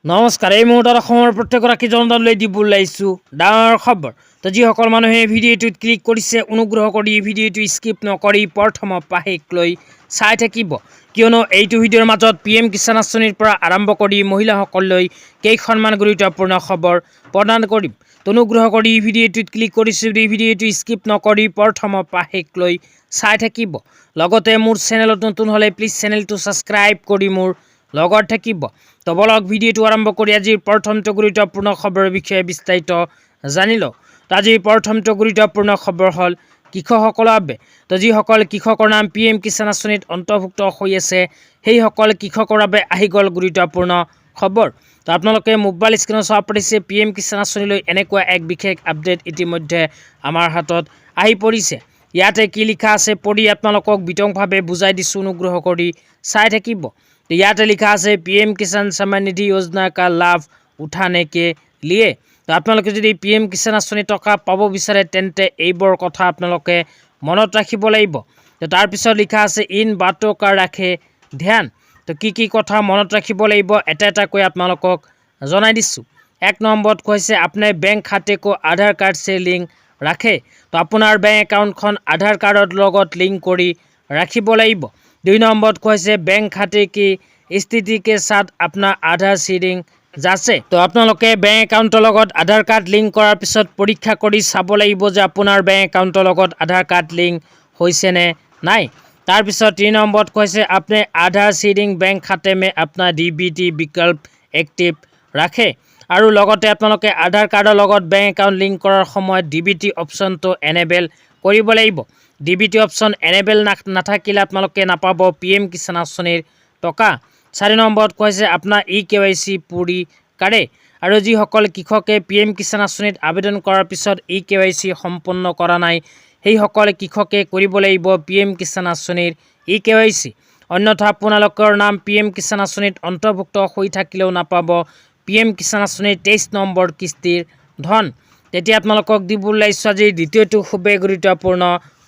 নমস্কাৰ। এই মুহূৰ্তত অসমৰ প্ৰত্যেকগৰাকী জনতালৈ দিবলৈ আহিছোঁ ডাঙৰ খবৰ। তো যিসকল মানুহে ভিডিঅ'টোত ক্লিক কৰিছে অনুগ্ৰহ কৰি ভিডিঅ'টো স্কিপ নকৰি প্ৰথমৰ পৰা শেষলৈ চাই থাকিব, কিয়নো এইটো ভিডিঅ'ৰ মাজত PM কিষাণ আঁচনিৰ পৰা আৰম্ভ কৰি মহিলাসকললৈ কেইখনমান গুৰুত্বপূৰ্ণ খবৰ প্ৰদান কৰিম। তো অনুগ্ৰহ কৰি ভিডিঅ'টোত ক্লিক কৰিছোঁ যদি ভিডিঅ'টো স্কিপ নকৰি প্ৰথমৰ পৰা শেষলৈ চাই থাকিব। লগতে মোৰ চেনেলত নতুন হ'লে প্লিজ চেনেলটো ছাবস্ক্ৰাইব কৰি মোৰ লগত থাকিব। তো বলক ভিডিঅ'টো আৰম্ভ কৰি আজিৰ প্ৰথমটো গুৰুত্বপূৰ্ণ খবৰৰ বিষয়ে বিস্তাৰিত জানি লওঁ। তো আজিৰ প্ৰথমটো গুৰুত্বপূৰ্ণ খবৰ হ'ল কৃষকসকলৰ বাবে। তো যিসকল কৃষকৰ নাম PM কিষাণ আঁচনিত অন্তৰ্ভুক্ত হৈ আছে সেইসকল কৃষকৰ বাবে আহি গ'ল গুৰুত্বপূৰ্ণ খবৰ। তো আপোনালোকে মোবাইল স্ক্ৰীনত চাব পাৰিছে PM কিষাণ আঁচনিলৈ এনেকুৱা এক বিশেষ আপডেট ইতিমধ্যে আমাৰ হাতত আহি পৰিছে। ইয়াতে কি লিখা আছে পঢ়ি আপোনালোকক বিতংভাৱে বুজাই দিছোঁ, অনুগ্ৰহ কৰি চাই থাকিব। तो ইয়াতে লিখা আছে PM কিষাণ सम्मान निधि योजना का लाभ उठाने के लिए। तो আপোনালোকে যদি PM কিষাণ আঁচনি টকা পাব বিচাৰে তেন্তে এইবোৰ কথা আপোনালোকে মনত ৰাখিব লাগিব। তো তাৰপিছত লিখা আছে ইন বাতों का ৰাখে ধ্যান। তো কি কথা মনত ৰাখিব লাগিব এটা এটাকৈ আপোনালোকক জনাই দিছোঁ। এক নম্বৰত কৈছে আপোনাৰ বেংক খাতে को आधार कार्ड से लिंक ৰাখে। তো আপোনাৰ বেংক একাউণ্টখন আধাৰ কাৰ্ডৰ লগত লিংক কৰি ৰাখিব লাগিব। 2 নম্বৰত কৈছে বেংক খাতে की स्थिति के साथ अपना आधार सीडिंग जाचे। तो আপোনালোকে বেংক একাউণ্টৰ লগত আধাৰ কাৰ্ড লিংক কৰাৰ পিছত পৰীক্ষা কৰি চাব লাগিব যে আপোনাৰ বেংক একাউণ্টৰ লগত আধাৰ কাৰ্ড লিংক হৈছে নে নাই। তাৰপিছত 3 নম্বৰত কৈছে अपने आधार सीडिंग बैंक खाते में अपना DBT विकल्प एक्टिव ৰাখে। আৰু লগতে আপোনালোকে আধাৰ কাৰ্ডৰ লগত বেংক একাউণ্ট লিংক কৰাৰ সময়ত DBT অপশ্যনটো এনেবল কৰিব লাগিব। DBT অপশ্যন এনেবল নাথাকিলে আপোনালোকে নাপাব PM কিষাণ আঁচনিৰ টকা। 4 নম্বৰত কৈছে আপোনাৰ EKYC পুৰি কাৰে। আৰু যিসকল কৃষকে PM কিষাণ আঁচনিত আবেদন কৰাৰ পিছত EKYC সম্পন্ন কৰা নাই সেইসকল কৃষকে কৰিব লাগিব PM কিষাণ আঁচনিৰ EKYC। অন্যথা আপোনালোকৰ নাম PM কিষাণ আঁচনিত অন্তৰ্ভুক্ত হৈ থাকিলেও নাপাব PM কিষাণ আঁচনিৰ 23 নম্বৰ কিস্তিৰ ধন। তেতিয়া আপোনালোকক দিবলৈ আহিছোঁ আজিৰ দ্বিতীয়টো খুবেই গুৰুত্বপূৰ্ণ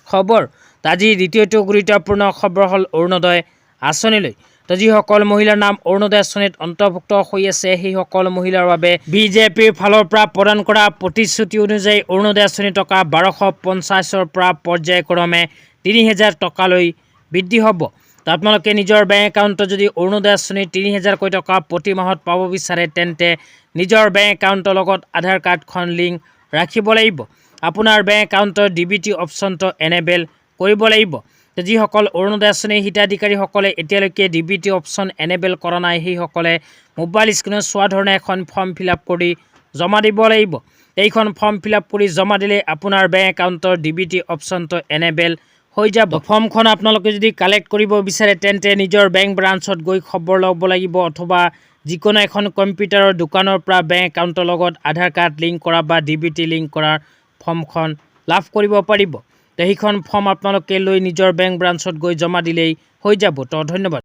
খবৰ। আজিৰ দ্বিতীয়টো গুৰুত্বপূৰ্ণ খবৰ হ'ল অৰুণোদয় আঁচনিলৈ। তো যিসকল মহিলাৰ নাম অৰুণোদয় আঁচনিত অন্তৰ্ভুক্ত হৈ আছে সেইসকল মহিলাৰ বাবে বিজেপিৰ ফালৰ পৰা প্ৰদান কৰা প্ৰতিশ্ৰুতি অনুযায়ী অৰুণোদয় আঁচনিৰ টকা 1250ৰ পৰা পৰ্যায়ক্ৰমে 3000 টকালৈ বৃদ্ধি হ'ব। তো আপোনালোকে নিজৰ বেংক একাউণ্টত যদি অৰুণোদয় আঁচনিৰ 3000কৈ টকা প্ৰতি মাহত পাব বিচাৰে তেন্তে নিজৰ বেংক একাউণ্টৰ লগত আধাৰ কাৰ্ডখন লিংক ৰাখিব লাগিব। আপোনাৰ বেংক একাউণ্টৰ DBT অপশ্যনটো এনেবল কৰিব লাগিব। তো যিসকল অৰুণোদয় আঁচনিৰ হিতাধিকাৰীসকলে এতিয়ালৈকে DBT অপশ্যন এনেবল কৰা নাই সেইসকলে মোবাইল স্ক্ৰীনত চোৱা ধৰণে এখন ফৰ্ম ফিলআপ কৰি জমা দিব লাগিব। এইখন ফৰ্ম ফিলআপ কৰি জমা দিলে আপোনাৰ বেংক একাউণ্টৰ DBT অপশ্যনটো এনেবল হৈ যাব। ফৰ্মখন আপোনালোকে যদি কালেক্ট কৰিব বিচাৰে তেন্তে নিজৰ বেংক ব্ৰাঞ্চত গৈ খবৰ ল'ব লাগিব, অথবা যিকোনো এখন কম্পিউটাৰৰ দোকানৰ পৰা বেংক একাউণ্টৰ লগত আধাৰ কাৰ্ড লিংক কৰা বা DBT লিংক কৰাৰ ফৰ্মখন লাভ কৰিব পাৰিব। তো সেইখন ফৰ্ম আপোনালোকে লৈ নিজৰ বেংক ব্ৰাঞ্চত গৈ জমা দিলেই হৈ যাব। তো ধন্যবাদ।